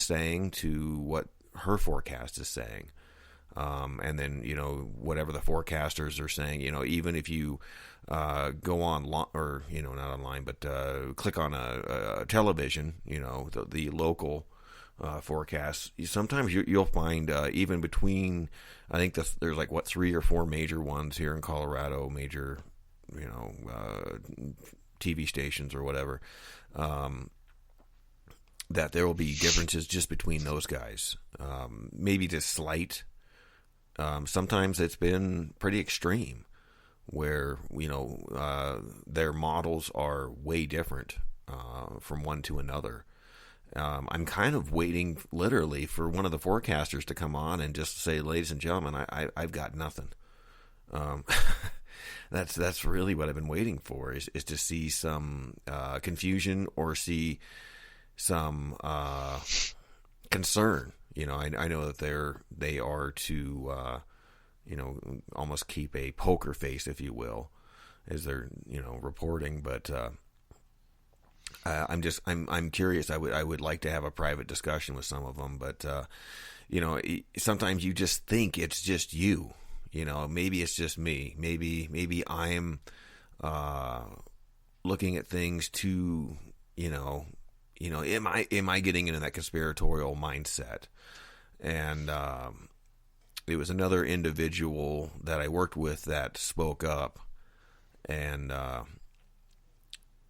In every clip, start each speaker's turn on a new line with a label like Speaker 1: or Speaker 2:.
Speaker 1: saying to what her forecast is saying. And then, whatever the forecasters are saying, even if you go on, or, not online, but click on a television, the local forecasts, sometimes you'll find even between, I think there's like, 3 or 4 major ones here in Colorado, major, TV stations or whatever, that there will be differences just between those guys. Maybe just slight. Sometimes it's been pretty extreme where, their models are way different from one to another. I'm kind of waiting literally for one of the forecasters to come on and just say, ladies and gentlemen, I've got nothing. That's really what I've been waiting for is to see some confusion or see some concern. I know that they are to almost keep a poker face, if you will, as they're reporting. But I'm curious. I would like to have a private discussion with some of them. But sometimes you just think it's just you. Maybe it's just me. Maybe I'm looking at things too. Am I getting into that conspiratorial mindset? And it was another individual that I worked with that spoke up, and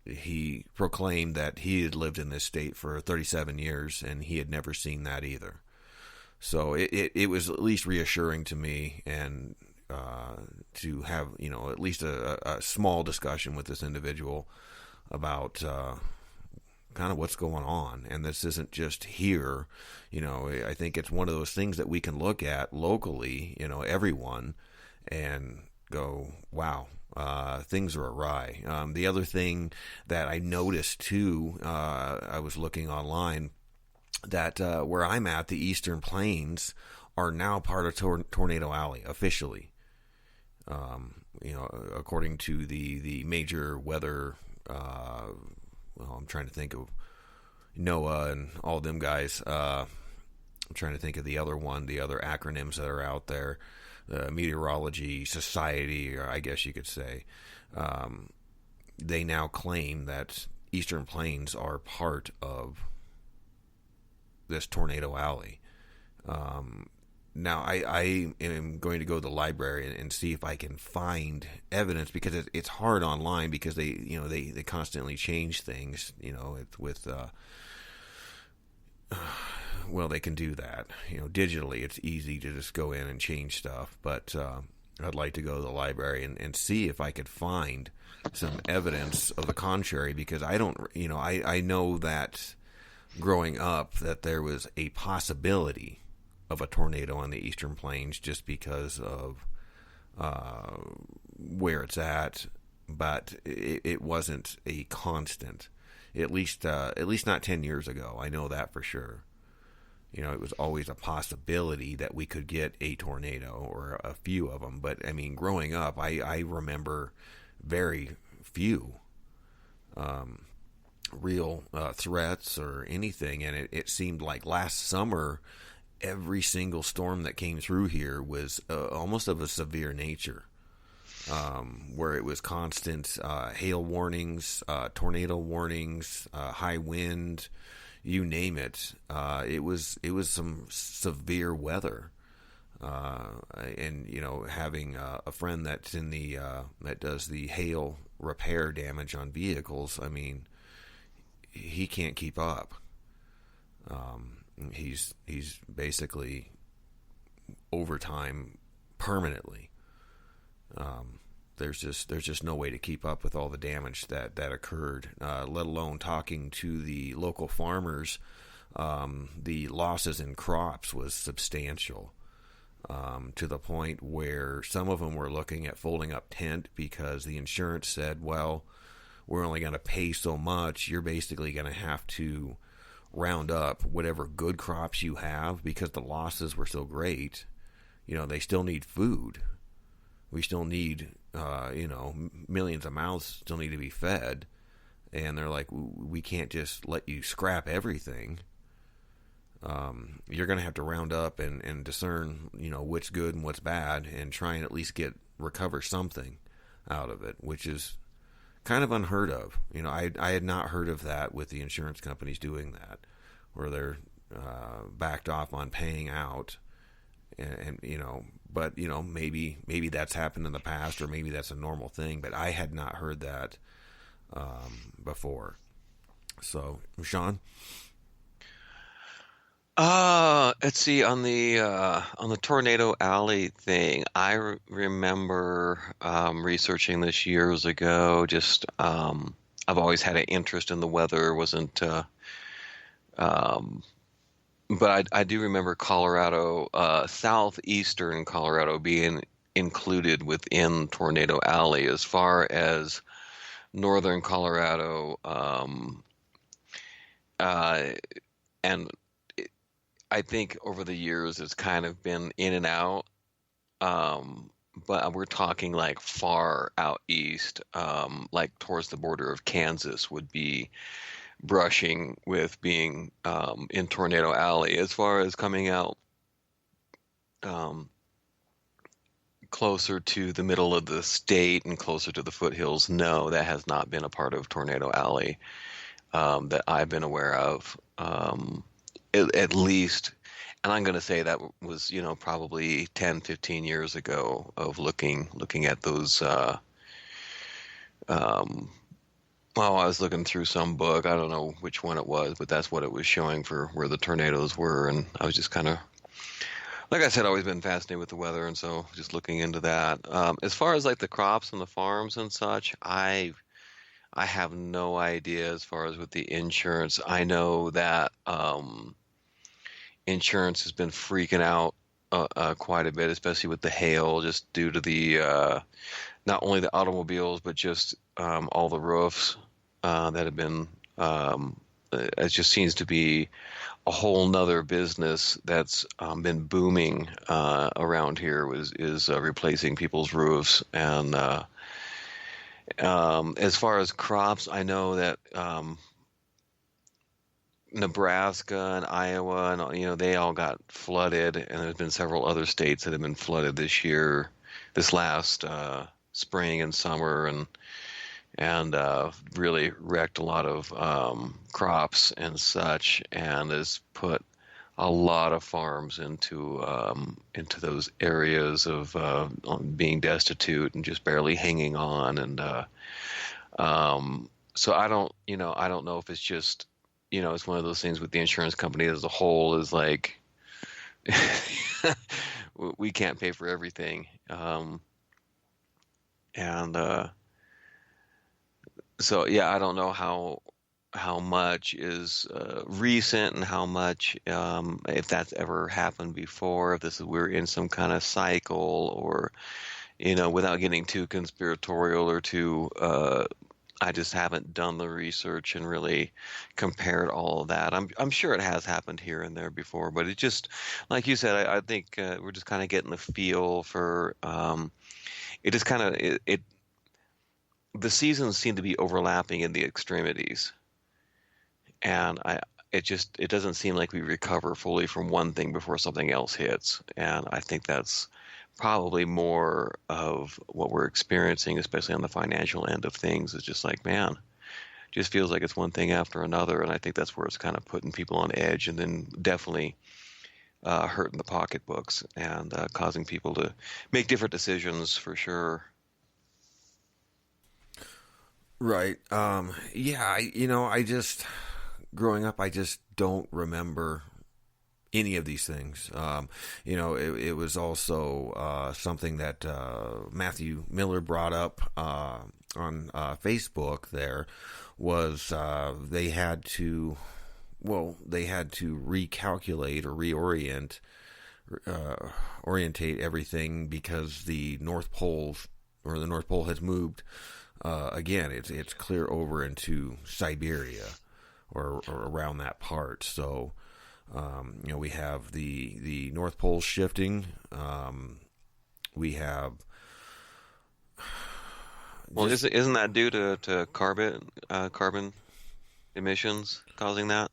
Speaker 1: he proclaimed that he had lived in this state for 37 years, and he had never seen that either. So it was at least reassuring to me, and to have at least a small discussion with this individual about kind of what's going on. And this isn't just here. I think it's one of those things that we can look at locally, everyone, and go, wow, things are awry. The other thing that I noticed too, I was looking online, that where I'm at, the Eastern Plains are now part of Tornado Alley officially. According to the major weather, I'm trying to think of NOAA and all them guys. I'm trying to think of the other acronyms that are out there. The Meteorology Society, or I guess you could say. They now claim that Eastern Plains are part of this Tornado Alley. Now, I am going to go to the library and see if I can find evidence, because it's hard online, because they constantly change things. They can do that. Digitally, it's easy to just go in and change stuff. But I'd like to go to the library and see if I could find some evidence of the contrary, because I don't. I know that growing up that there was a possibility of a tornado on the Eastern Plains just because of where it's at, but it wasn't a constant. At least not 10 years ago. I know that for sure. It was always a possibility that we could get a tornado or a few of them. But I mean, growing up, I remember very few real threats or anything, and it seemed like last summer, every single storm that came through here was almost of a severe nature, where it was constant hail warnings, tornado warnings, high wind, you name it. It was some severe weather, and having a friend that's in the that does the hail repair damage on vehicles. I mean, he can't keep up. He's basically overtime permanently. There's just no way to keep up with all the damage that occurred. Let alone talking to the local farmers, the losses in crops was substantial, to the point where some of them were looking at folding up tent because the insurance said, well, we're only going to pay so much. You're basically going to have to round up whatever good crops you have, because the losses were so great. They still need food. We still need, millions of mouths still need to be fed. And they're like, we can't just let you scrap everything. you're going to have to round up and discern, what's good and what's bad, and try and at least recover something out of it, which is kind of unheard of. I had not heard of that with the insurance companies doing that, where they're backed off on paying out, and but maybe that's happened in the past, or maybe that's a normal thing, but I had not heard that before. So, Sean.
Speaker 2: Let's see, on the Tornado Alley thing, I remember researching this years ago. Just I've always had an interest in the weather. Wasn't um, But I do remember Colorado, southeastern Colorado, being included within Tornado Alley. As far as northern Colorado, uh, and I think over the years it's kind of been in and out. Um, but we're talking like far out east, like towards the border of Kansas would be brushing with being in Tornado Alley. As far as coming out um, closer to the middle of the state and closer to the foothills, no, that has not been a part of Tornado Alley that I've been aware of. At least, and I'm going to say that was, probably 10, 15 years ago of looking at those. Um, well, I was looking through some book. I don't know which one it was, but that's what it was showing for where the tornadoes were. And I was just kind of, like I said, always been fascinated with the weather, and so just looking into that. As far as like the crops and the farms and such, I have no idea as far as with the insurance. I know that insurance has been freaking out quite a bit, especially with the hail, just due to the not only the automobiles, but just all the roofs that have been. It just seems to be a whole nother business that's been booming around here. Is replacing people's roofs, and as far as crops, I know that Nebraska and Iowa and they all got flooded, and there's been several other states that have been flooded this year, this last spring and summer, and really wrecked a lot of crops and such, and has put a lot of farms into those areas of being destitute and just barely hanging on, and so I don't know if it's just it's one of those things with the insurance company as a whole is like we can't pay for everything, and so yeah, I don't know how much is recent and how much if that's ever happened before, if we're in some kind of cycle, or without getting too conspiratorial or too I just haven't done the research and really compared all of that. I'm sure it has happened here and there before, but it just, like you said, I think we're just kind of getting the feel for it. Just kind of it. The seasons seem to be overlapping in the extremities, and it doesn't seem like we recover fully from one thing before something else hits, and I think that's probably more of what we're experiencing, especially on the financial end of things. Is just like, man, just feels like it's one thing after another, and I think that's where it's kind of putting people on edge, and then definitely hurting the pocketbooks and causing people to make different decisions for sure.
Speaker 1: Right. Yeah. I just growing up, I just don't remember any of these things. It was also something that Matthew Miller brought up on Facebook. There was they had to recalculate or orientate everything because the North Pole has moved. Again, it's clear over into Siberia or around that part. So, we have the North Pole shifting. We have.
Speaker 2: Well, isn't that due to carbon emissions causing that?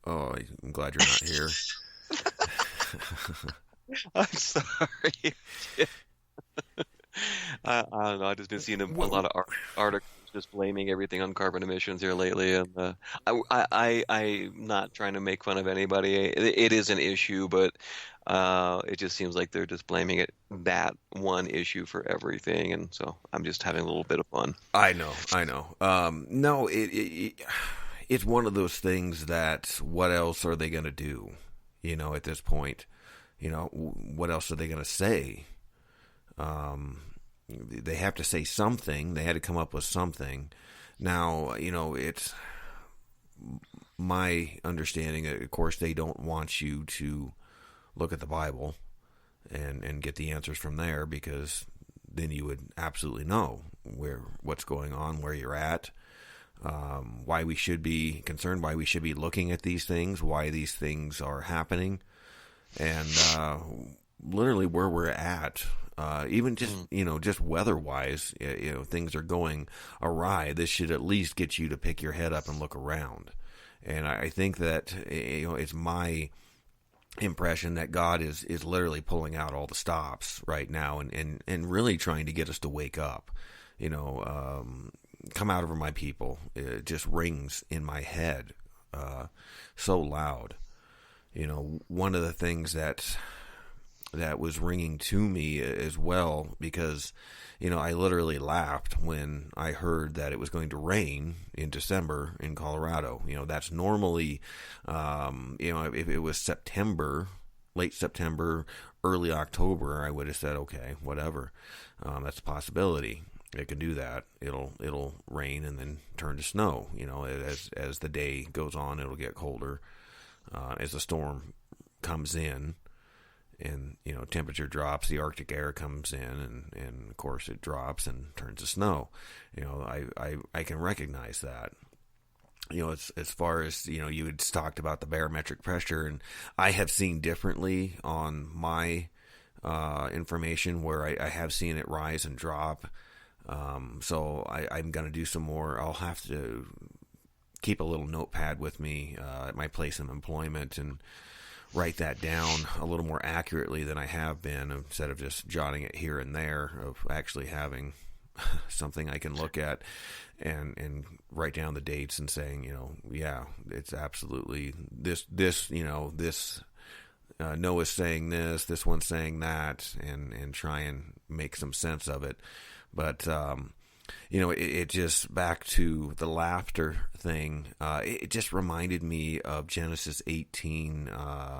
Speaker 1: Oh, I'm glad you're not here.
Speaker 2: I'm sorry. I don't know. I've just been seeing a lot of articles just blaming everything on carbon emissions here lately, and I'm not trying to make fun of anybody. It is an issue, but it just seems like they're just blaming that one issue for everything, and so I'm just having a little bit of fun.
Speaker 1: I know, I know. No, it's one of those things that what else are they going to do? At this point, what else are they going to say? They have to say something. They had to come up with something. Now, it's my understanding. Of course, they don't want you to look at the Bible and get the answers from there, because then you would absolutely know what's going on, where you're at, why we should be concerned, why we should be looking at these things, why these things are happening, and literally where we're at. Even just weather-wise, things are going awry. This should at least get you to pick your head up and look around. And I think that it's my impression that God is literally pulling out all the stops right now and really trying to get us to wake up. Come out over my people. It just rings in my head so loud. One of the things that was ringing to me as well, because I literally laughed when I heard that it was going to rain in December in Colorado. That's normally if it was September, late September, early October, I would have said, okay, whatever. That's a possibility. It can do that. It'll rain and then turn to snow. As the day goes on, it'll get colder as the storm comes in. And temperature drops, the Arctic air comes in, and of course it drops and turns to snow. I can recognize that. As far as you had talked about the barometric pressure, and I have seen differently on my information where I have seen it rise and drop. So I'm going to do some more. I'll have to keep a little notepad with me at my place of employment and write that down a little more accurately than I have been, instead of just jotting it here and there, of actually having something I can look at and write down the dates and saying, yeah, it's absolutely this, Noah's saying this one's saying that, and try and make some sense of it. But, it just, back to the laughter thing, it just reminded me of Genesis 18:12.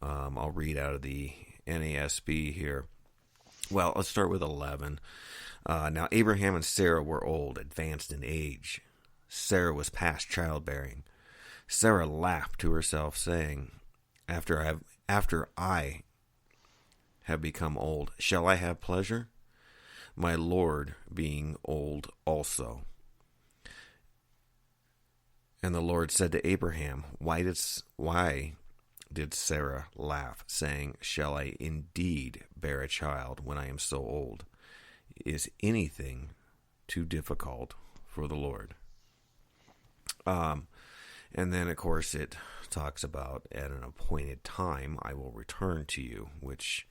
Speaker 1: I'll read out of the NASB here. Well, let's start with 11. Now Abraham and Sarah were old, advanced in age. Sarah was past childbearing. Sarah laughed to herself, saying, After I have become old, shall I have pleasure? My Lord being old also. And the Lord said to Abraham, Why did Sarah laugh, saying, Shall I indeed bear a child when I am so old? Is anything too difficult for the Lord? And then, of course, it talks about, at an appointed time I will return to you, which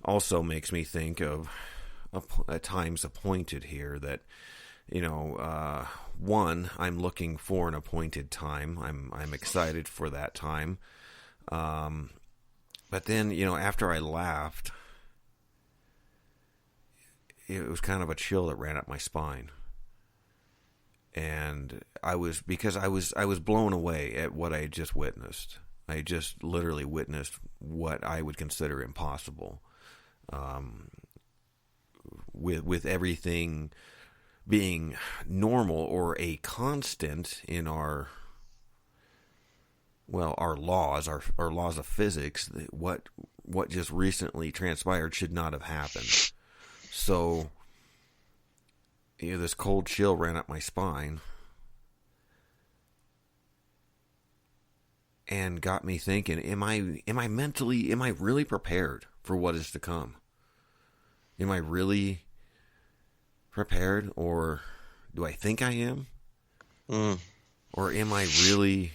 Speaker 1: also makes me think of times appointed here, that one, I'm looking for an appointed time. I'm excited for that time, but then after I laughed, it was kind of a chill that ran up my spine, and because I was blown away at what I had just witnessed. I just literally witnessed what I would consider impossible. With everything being normal or a constant in our laws, our laws of physics, what just recently transpired should not have happened. So, this cold chill ran up my spine and got me thinking, am I really prepared for what is to come? Am I really prepared, or do I think I am? Or am I really